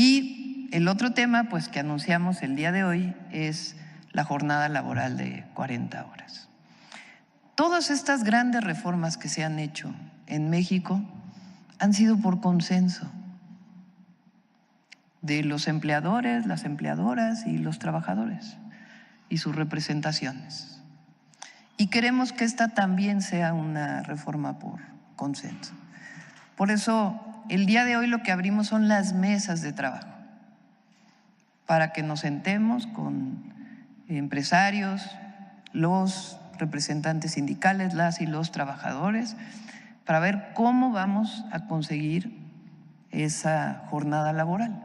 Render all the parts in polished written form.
Y el otro tema pues que anunciamos el día de hoy es la jornada laboral de 40 horas. Todas estas grandes reformas que se han hecho en México han sido por consenso de los empleadores, las empleadoras y los trabajadores y sus representaciones. Y queremos que esta también sea una reforma por consenso. Por eso, el día de hoy lo que abrimos son las mesas de trabajo para que nos sentemos con empresarios, los representantes sindicales, las y los trabajadores, para ver cómo vamos a conseguir esa jornada laboral.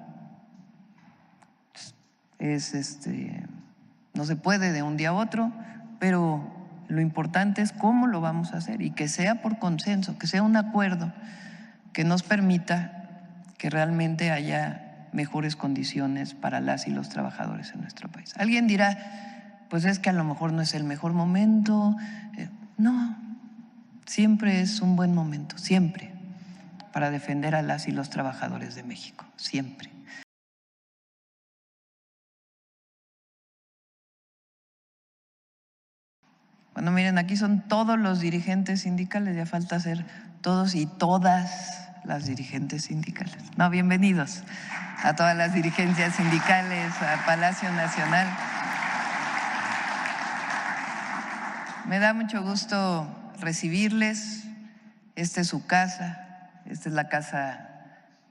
No se puede de un día a otro, pero lo importante es cómo lo vamos a hacer y que sea por consenso, que sea un acuerdo que nos permita que realmente haya mejores condiciones para las y los trabajadores en nuestro país. Alguien dirá, pues es que a lo mejor no es el mejor momento. No, siempre es un buen momento, siempre, para defender a las y los trabajadores de México, siempre. Bueno, miren, aquí son todos los dirigentes sindicales, ya falta ser todos y todas las dirigentes sindicales. No, bienvenidos a todas las dirigencias sindicales, a Palacio Nacional. Me da mucho gusto recibirles. Esta es su casa, esta es la casa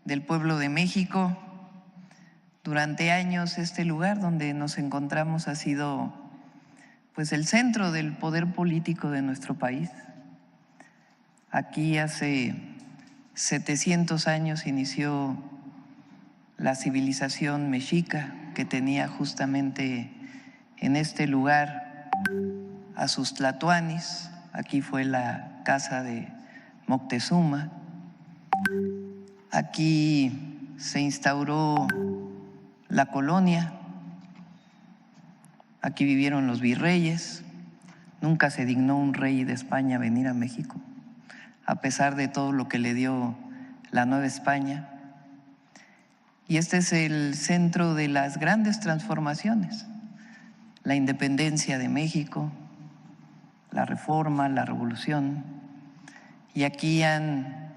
del pueblo de México. Durante años este lugar donde nos encontramos ha sido pues el centro del poder político de nuestro país. Aquí hace 700 años inició la civilización mexica, que tenía justamente en este lugar a sus tlatoanis. Aquí fue la casa de Moctezuma. Aquí se instauró la colonia. Aquí vivieron los virreyes. Nunca se dignó un rey de España venir a México, a pesar de todo lo que le dio la Nueva España. Y este es el centro de las grandes transformaciones: la independencia de México, la reforma, la revolución. Y aquí han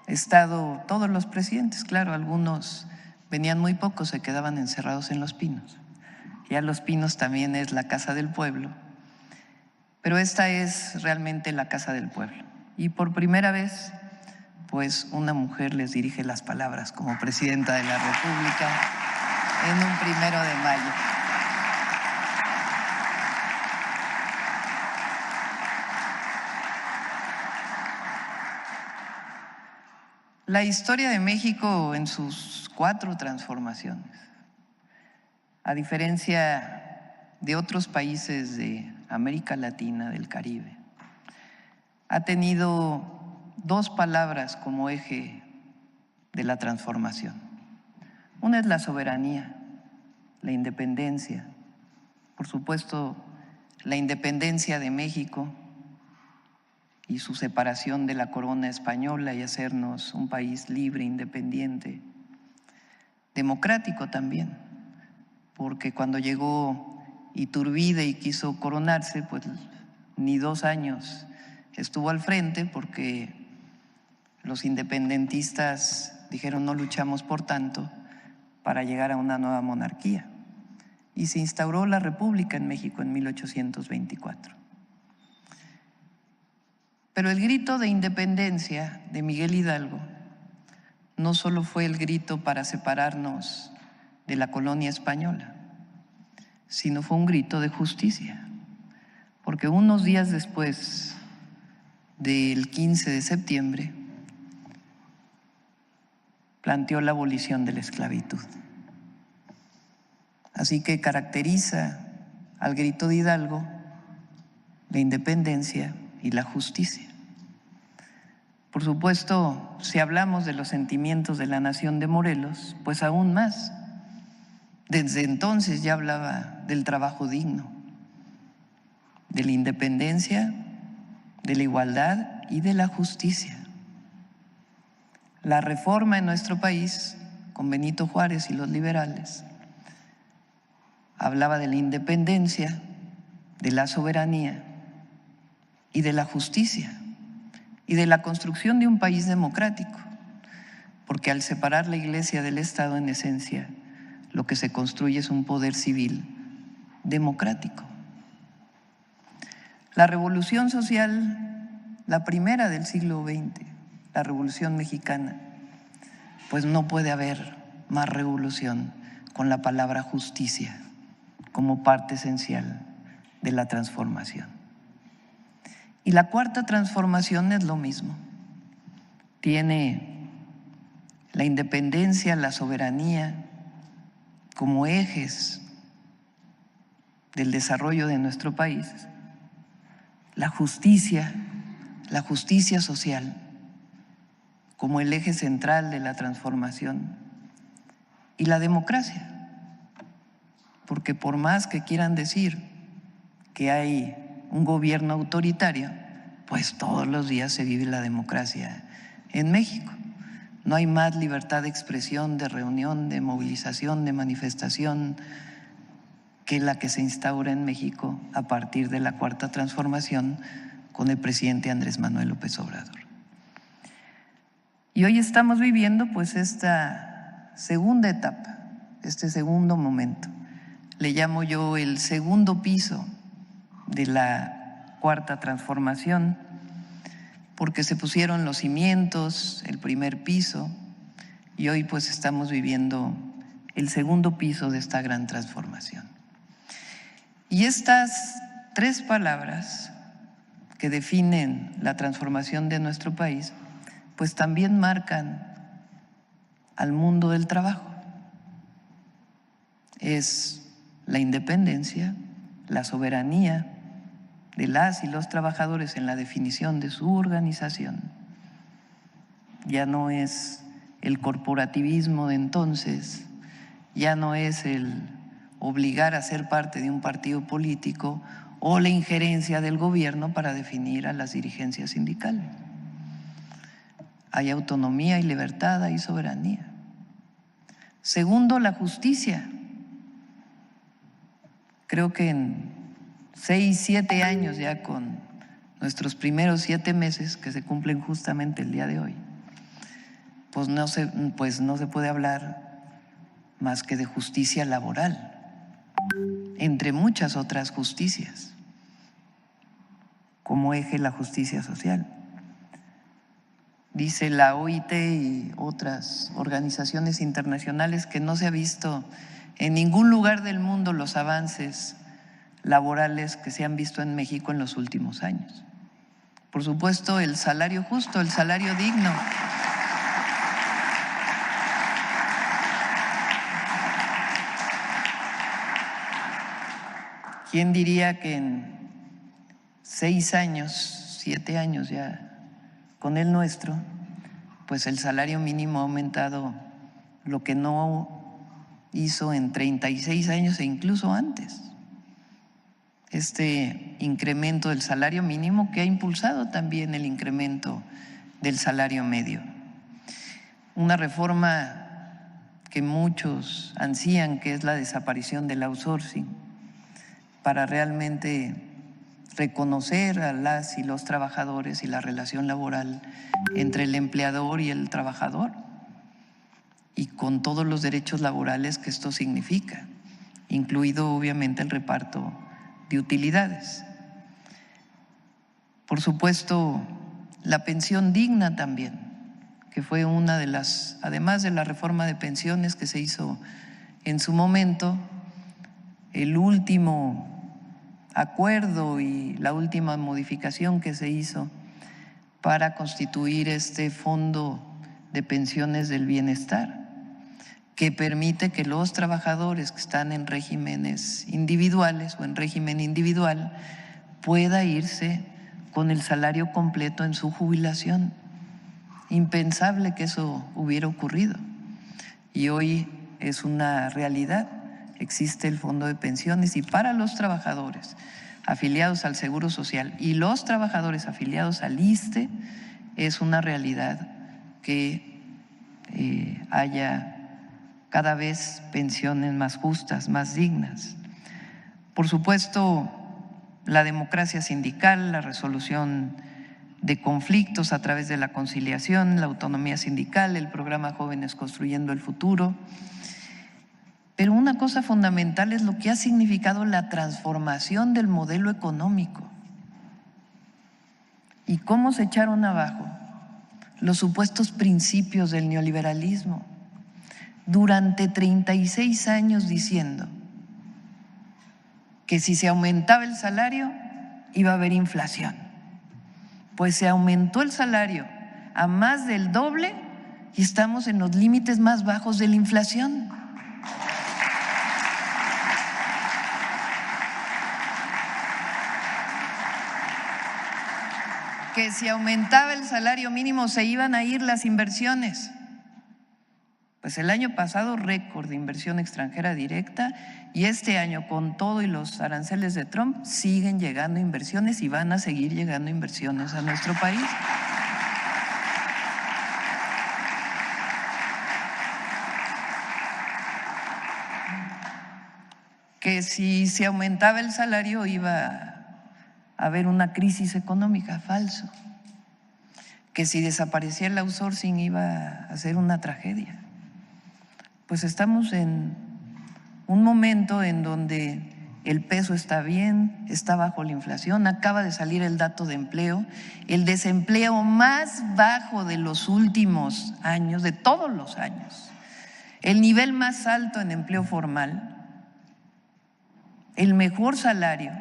estado todos los presidentes. Claro, algunos venían muy pocos, se quedaban encerrados en Los Pinos. Ya Los Pinos también es la casa del pueblo, pero esta es realmente la casa del pueblo. Y por primera vez, pues una mujer les dirige las palabras como presidenta de la República en un 1 de mayo. La historia de México en sus 4 transformaciones, a diferencia de otros países de América Latina, del Caribe, ha tenido 2 palabras como eje de la transformación. Una es la soberanía, la independencia, por supuesto, la independencia de México y su separación de la corona española y hacernos un país libre, independiente, democrático también, porque cuando llegó Iturbide y quiso coronarse, pues ni 2 años estuvo al frente, porque los independentistas dijeron no luchamos por tanto para llegar a una nueva monarquía. Y se instauró la República en México en 1824. Pero el grito de independencia de Miguel Hidalgo no solo fue el grito para separarnos de la colonia española, sino fue un grito de justicia, porque unos días después del 15 de septiembre planteó la abolición de la esclavitud. Así que caracteriza al grito de Hidalgo la independencia y la justicia. Por supuesto, si hablamos de los sentimientos de la nación de Morelos, pues aún más. Desde entonces ya hablaba del trabajo digno, de la independencia, de la igualdad y de la justicia. La reforma en nuestro país con Benito Juárez y los liberales, hablaba de la independencia, de la soberanía y de la justicia y de la construcción de un país democrático, porque al separar la Iglesia del Estado, en esencia, lo que se construye es un poder civil democrático. La revolución social, la primera del siglo XX, la Revolución Mexicana, pues no puede haber más revolución con la palabra justicia como parte esencial de la transformación. Y la cuarta transformación es lo mismo. Tiene la independencia, la soberanía como ejes del desarrollo de nuestro país, la justicia social como el eje central de la transformación y la democracia, porque por más que quieran decir que hay un gobierno autoritario, pues todos los días se vive la democracia en México. No hay más libertad de expresión, de reunión, de movilización, de manifestación que la que se instaura en México a partir de la cuarta transformación con el presidente Andrés Manuel López Obrador. Y hoy estamos viviendo pues esta segunda etapa, este segundo momento. Le llamo yo el segundo piso de la cuarta transformación, porque se pusieron los cimientos, el primer piso, y hoy pues estamos viviendo el segundo piso de esta gran transformación. Y estas tres palabras que definen la transformación de nuestro país, pues también marcan al mundo del trabajo. Es la independencia, la soberanía de las y los trabajadores en la definición de su organización. Ya no es el corporativismo de entonces, ya no es el obligar a ser parte de un partido político o la injerencia del gobierno para definir a las dirigencias sindicales. Hay autonomía y libertad, hay soberanía. Segundo, la justicia. Creo que en 6, 7 años ya, con nuestros primeros 7 meses que se cumplen justamente el día de hoy, pues no se puede hablar más que de justicia laboral, entre muchas otras justicias, como eje la justicia social. Dice la OIT y otras organizaciones internacionales que no se ha visto en ningún lugar del mundo los avances laborales que se han visto en México en los últimos años. Por supuesto, el salario justo, el salario digno. ¿Quién diría que en 6 años, 7 años ya con el nuestro, pues el salario mínimo ha aumentado lo que no hizo en 36 años e incluso antes? Este incremento del salario mínimo que ha impulsado también el incremento del salario medio. Una reforma que muchos ansían, que es la desaparición del outsourcing, para realmente reconocer a las y los trabajadores y la relación laboral entre el empleador y el trabajador, y con todos los derechos laborales que esto significa, incluido obviamente el reparto de utilidades. Por supuesto, la pensión digna también, que fue una de las, además de la reforma de pensiones que se hizo en su momento, el último acuerdo y la última modificación que se hizo para constituir este fondo de pensiones del bienestar, que permite que los trabajadores que están en regímenes individuales o en régimen individual pueda irse con el salario completo en su jubilación. Impensable que eso hubiera ocurrido, y hoy es una realidad. Existe el fondo de pensiones, y para los trabajadores afiliados al Seguro Social y los trabajadores afiliados al ISSSTE es una realidad que haya cada vez pensiones más justas, más dignas. Por supuesto, la democracia sindical, la resolución de conflictos a través de la conciliación, la autonomía sindical, el programa Jóvenes Construyendo el Futuro. Pero una cosa fundamental es lo que ha significado la transformación del modelo económico y cómo se echaron abajo los supuestos principios del neoliberalismo durante 36 años diciendo que si se aumentaba el salario iba a haber inflación. Pues se aumentó el salario a más del doble y estamos en los límites más bajos de la inflación. Que si aumentaba el salario mínimo se iban a ir las inversiones. Pues el año pasado récord de inversión extranjera directa y este año con todo y los aranceles de Trump siguen llegando inversiones y van a seguir llegando inversiones a nuestro país. Que si se aumentaba el salario iba a haber una crisis económica, falso. Que si desaparecía el outsourcing iba a ser una tragedia. Pues estamos en un momento en donde el peso está bien, está bajo la inflación, acaba de salir el dato de empleo, el desempleo más bajo de los últimos años, de todos los años, el nivel más alto en empleo formal, el mejor salario.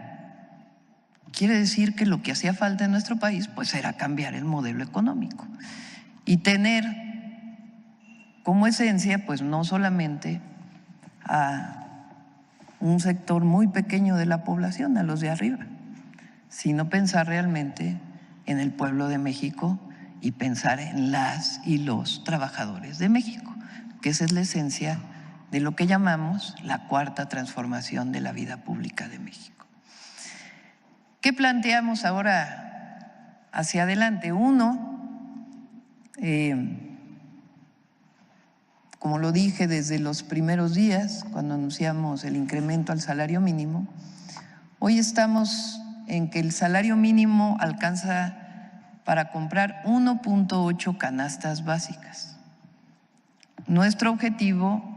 Quiere decir que lo que hacía falta en nuestro país pues era cambiar el modelo económico y tener como esencia pues no solamente a un sector muy pequeño de la población, a los de arriba, sino pensar realmente en el pueblo de México y pensar en las y los trabajadores de México, que esa es la esencia de lo que llamamos la cuarta transformación de la vida pública de México. ¿Qué planteamos ahora hacia adelante? Uno, como lo dije desde los primeros días, cuando anunciamos el incremento al salario mínimo, hoy estamos en que el salario mínimo alcanza para comprar 1.8 canastas básicas. Nuestro objetivo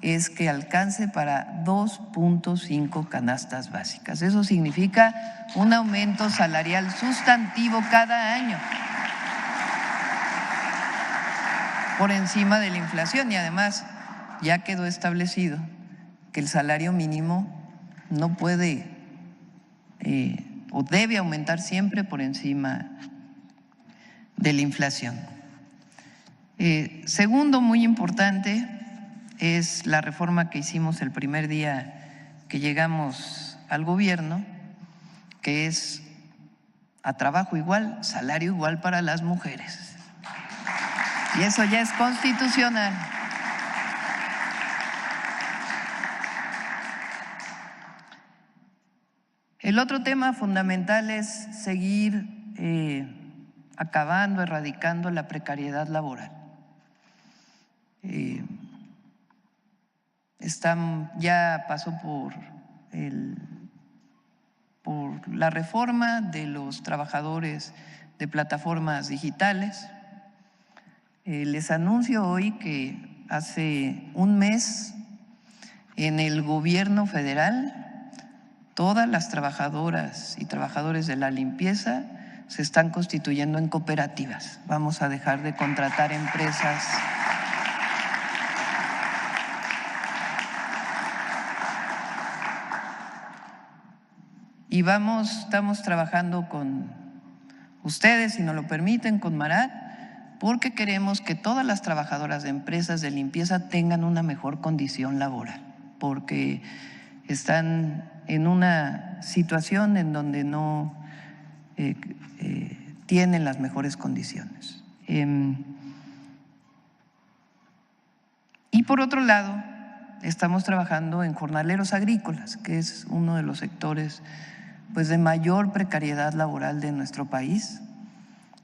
es que alcance para 2.5 canastas básicas. Eso significa un aumento salarial sustantivo cada año por encima de la inflación y además ya quedó establecido que el salario mínimo no puede o debe aumentar siempre por encima de la inflación. Segundo, muy importante, es la reforma que hicimos el primer día que llegamos al gobierno, que es a trabajo igual, salario igual para las mujeres. Y eso ya es constitucional. El otro tema fundamental es seguir acabando, erradicando la precariedad laboral. Ya pasó por la reforma de los trabajadores de plataformas digitales. Les anuncio hoy que hace un mes en el gobierno federal todas las trabajadoras y trabajadores de la limpieza se están constituyendo en cooperativas. Vamos a dejar de contratar empresas y estamos trabajando con ustedes, si nos lo permiten, con Marat, porque queremos que todas las trabajadoras de empresas de limpieza tengan una mejor condición laboral, porque están en una situación en donde no tienen las mejores condiciones. Y por otro lado, estamos trabajando en jornaleros agrícolas, que es uno de los sectores pues de mayor precariedad laboral de nuestro país.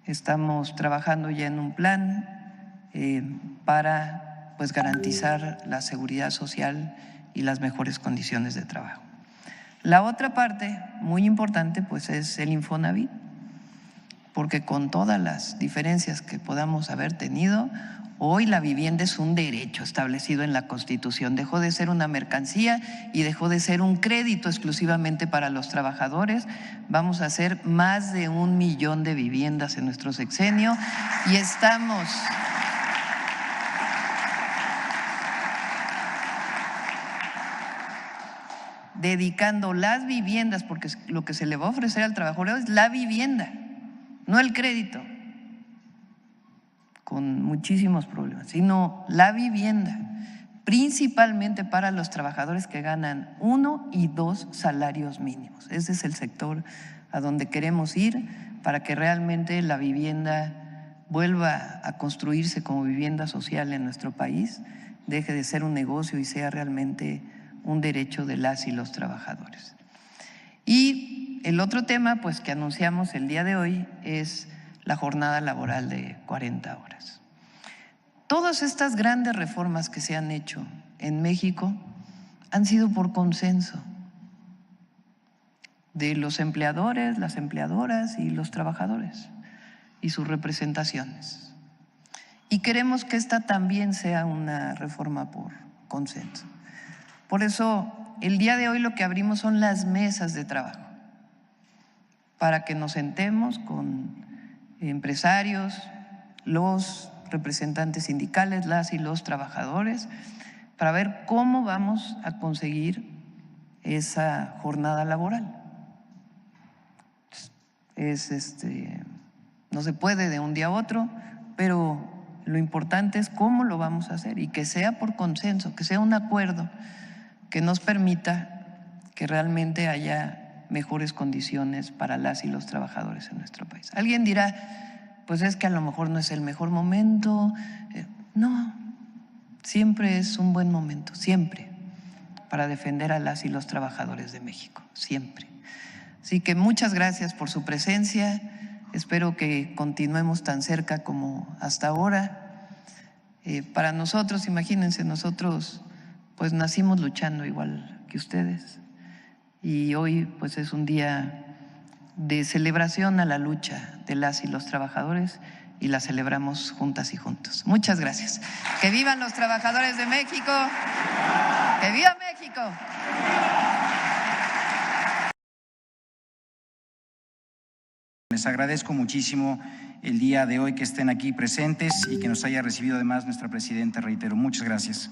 Estamos trabajando ya en un plan para pues garantizar la seguridad social y las mejores condiciones de trabajo. La otra parte muy importante pues es el Infonavit, porque con todas las diferencias que podamos haber tenido, hoy la vivienda es un derecho establecido en la Constitución. Dejó de ser una mercancía y dejó de ser un crédito exclusivamente para los trabajadores. Vamos a hacer más de 1 millón de viviendas en nuestro sexenio y estamos dedicando las viviendas, porque lo que se le va a ofrecer al trabajador es la vivienda, no el crédito, con muchísimos problemas, sino la vivienda, principalmente para los trabajadores que ganan 1 y 2 salarios mínimos. Ese es el sector a donde queremos ir para que realmente la vivienda vuelva a construirse como vivienda social en nuestro país, deje de ser un negocio y sea realmente un derecho de las y los trabajadores. Y el otro tema pues que anunciamos el día de hoy es la jornada laboral de 40 horas. Todas estas grandes reformas que se han hecho en México han sido por consenso de los empleadores, las empleadoras y los trabajadores y sus representaciones. Y queremos que esta también sea una reforma por consenso. Por eso, el día de hoy lo que abrimos son las mesas de trabajo, para que nos sentemos con empresarios, los representantes sindicales, las y los trabajadores, para ver cómo vamos a conseguir esa jornada laboral. No se puede de un día a otro, pero lo importante es cómo lo vamos a hacer y que sea por consenso, que sea un acuerdo que nos permita que realmente haya mejores condiciones para las y los trabajadores en nuestro país. Alguien dirá, pues es que a lo mejor no es el mejor momento. No, siempre es un buen momento, siempre, para defender a las y los trabajadores de México, siempre. Así que muchas gracias por su presencia, espero que continuemos tan cerca como hasta ahora. Para nosotros, imagínense, nosotros pues nacimos luchando igual que ustedes y hoy pues es un día de celebración a la lucha de las y los trabajadores y la celebramos juntas y juntos. Muchas gracias. Que vivan los trabajadores de México. ¡Que viva México! Les agradezco muchísimo el día de hoy que estén aquí presentes y que nos haya recibido además nuestra presidenta, reitero. Muchas gracias.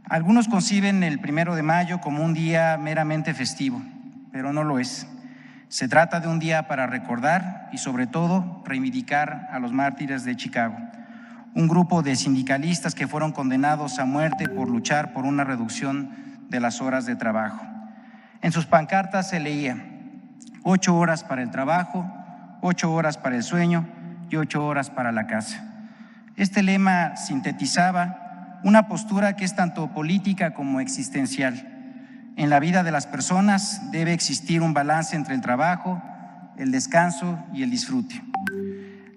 Algunos conciben el 1 de mayo como un día meramente festivo, pero no lo es. Se trata de un día para recordar y sobre todo reivindicar a los mártires de Chicago, un grupo de sindicalistas que fueron condenados a muerte por luchar por una reducción de las horas de trabajo. En sus pancartas se leía 8 horas para el trabajo, 8 horas para el sueño y 8 horas para la casa. Este lema sintetizaba una postura que es tanto política como existencial. En la vida de las personas debe existir un balance entre el trabajo, el descanso y el disfrute.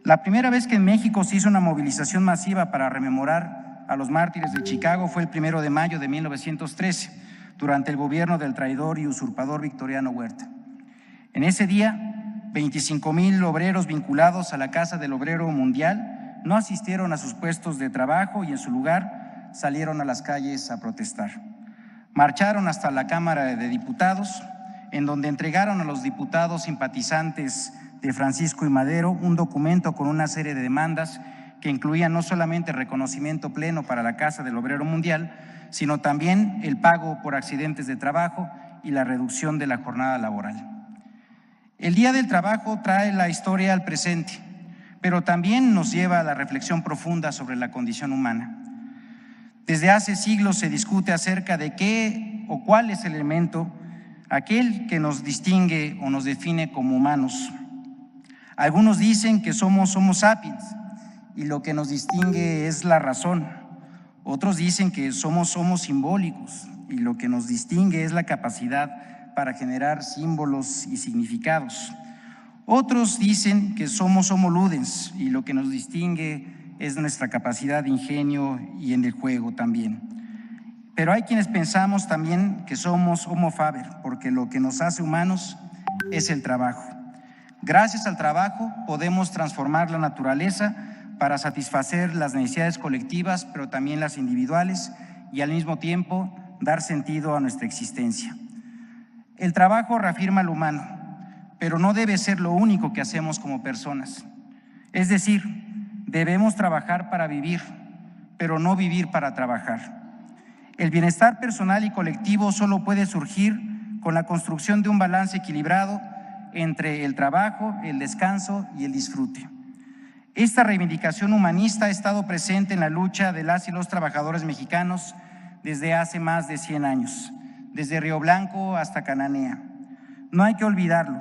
La primera vez que en México se hizo una movilización masiva para rememorar a los mártires de Chicago fue el 1 de mayo de 1913, durante el gobierno del traidor y usurpador Victoriano Huerta. En ese día, 25,000 obreros vinculados a la Casa del Obrero Mundial no asistieron a sus puestos de trabajo y en su lugar salieron a las calles a protestar. Marcharon hasta la Cámara de Diputados, en donde entregaron a los diputados simpatizantes de Francisco I. Madero un documento con una serie de demandas que incluían no solamente el reconocimiento pleno para la Casa del Obrero Mundial, sino también el pago por accidentes de trabajo y la reducción de la jornada laboral. El Día del Trabajo trae la historia al presente, pero también nos lleva a la reflexión profunda sobre la condición humana. Desde hace siglos se discute acerca de qué o cuál es el elemento, aquel que nos distingue o nos define como humanos. Algunos dicen que somos Homo sapiens y lo que nos distingue es la razón. Otros dicen que somos Homo simbólicos y lo que nos distingue es la capacidad para generar símbolos y significados. Otros dicen que somos Homo ludens y lo que nos distingue es nuestra capacidad de ingenio y en el juego también. Pero hay quienes pensamos también que somos homo faber, porque lo que nos hace humanos es el trabajo. Gracias al trabajo podemos transformar la naturaleza para satisfacer las necesidades colectivas, pero también las individuales, y al mismo tiempo dar sentido a nuestra existencia. El trabajo reafirma lo humano, pero no debe ser lo único que hacemos como personas. Es decir, debemos trabajar para vivir, pero no vivir para trabajar. El bienestar personal y colectivo solo puede surgir con la construcción de un balance equilibrado entre el trabajo, el descanso y el disfrute. Esta reivindicación humanista ha estado presente en la lucha de las y los trabajadores mexicanos desde hace más de 100 años, desde Río Blanco hasta Cananea. No hay que olvidarlo.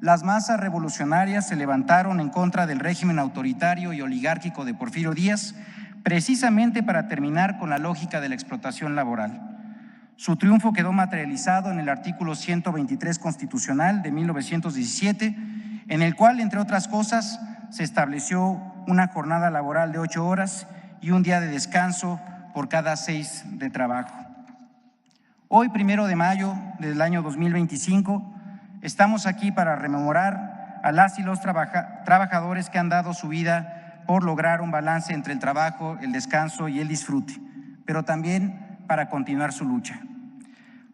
Las masas revolucionarias se levantaron en contra del régimen autoritario y oligárquico de Porfirio Díaz, precisamente para terminar con la lógica de la explotación laboral. Su triunfo quedó materializado en el artículo 123 constitucional de 1917, en el cual, entre otras cosas, se estableció una jornada laboral de 8 horas y un día de descanso por cada 6 de trabajo. Hoy, 1 de mayo del año 2025, estamos aquí para rememorar a las y los trabajadores que han dado su vida por lograr un balance entre el trabajo, el descanso y el disfrute, pero también para continuar su lucha.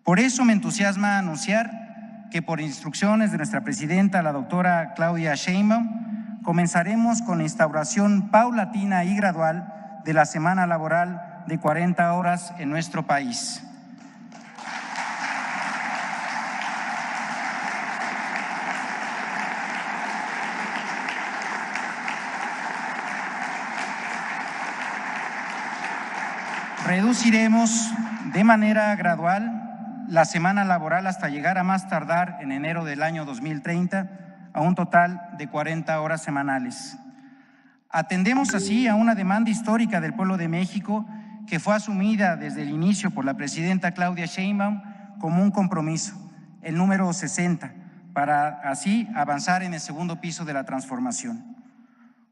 Por eso me entusiasma anunciar que por instrucciones de nuestra presidenta, la doctora Claudia Sheinbaum, comenzaremos con la instauración paulatina y gradual de la semana laboral de 40 horas en nuestro país. Reduciremos de manera gradual la semana laboral hasta llegar a más tardar en enero del año 2030 a un total de 40 horas semanales. Atendemos así a una demanda histórica del pueblo de México que fue asumida desde el inicio por la presidenta Claudia Sheinbaum como un compromiso, el número 60, para así avanzar en el segundo piso de la transformación.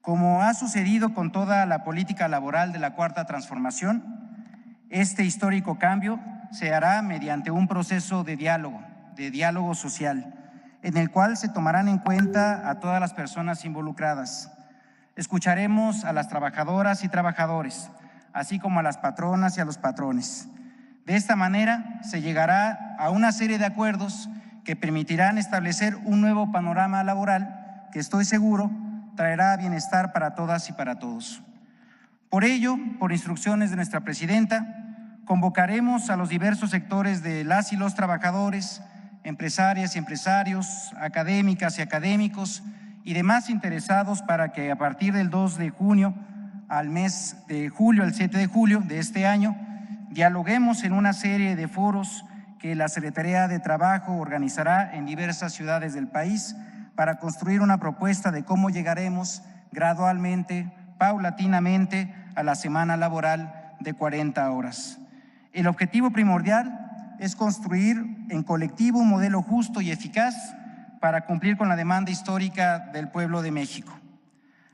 Como ha sucedido con toda la política laboral de la Cuarta Transformación, este histórico cambio se hará mediante un proceso de diálogo social, en el cual se tomarán en cuenta a todas las personas involucradas. Escucharemos a las trabajadoras y trabajadores, así como a las patronas y a los patrones. De esta manera se llegará a una serie de acuerdos que permitirán establecer un nuevo panorama laboral que estoy seguro traerá bienestar para todas y para todos. Por ello, por instrucciones de nuestra presidenta, convocaremos a los diversos sectores de las y los trabajadores, empresarias y empresarios, académicas y académicos y demás interesados para que a partir del 2 de junio al mes de julio, al 7 de julio de este año, dialoguemos en una serie de foros que la Secretaría de Trabajo organizará en diversas ciudades del país para construir una propuesta de cómo llegaremos gradualmente, paulatinamente, a la semana laboral de 40 horas. El objetivo primordial es construir en colectivo un modelo justo y eficaz para cumplir con la demanda histórica del pueblo de México.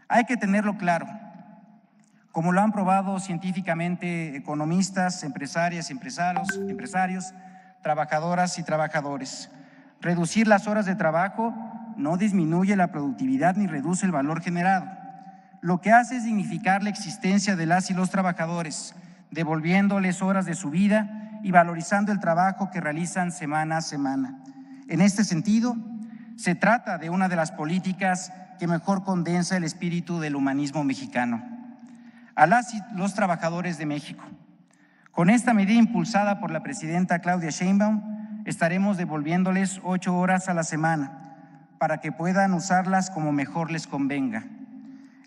Hay que tenerlo claro, como lo han probado científicamente economistas, empresarias y empresarios, trabajadoras y trabajadores. Reducir las horas de trabajo no disminuye la productividad ni reduce el valor generado. Lo que hace es dignificar la existencia de las y los trabajadores, devolviéndoles horas de su vida y valorizando el trabajo que realizan semana a semana. En este sentido, se trata de una de las políticas que mejor condensa el espíritu del humanismo mexicano. A las y los trabajadores de México, con esta medida impulsada por la presidenta Claudia Sheinbaum, estaremos devolviéndoles 8 horas a la semana para que puedan usarlas como mejor les convenga.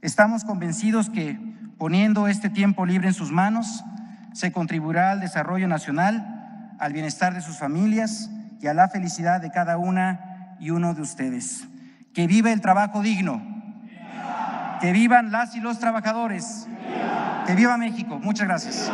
Estamos convencidos que, poniendo este tiempo libre en sus manos, se contribuirá al desarrollo nacional, al bienestar de sus familias y a la felicidad de cada una y uno de ustedes. ¡Que viva el trabajo digno! ¡Que vivan las y los trabajadores! ¡Que viva México! Muchas gracias.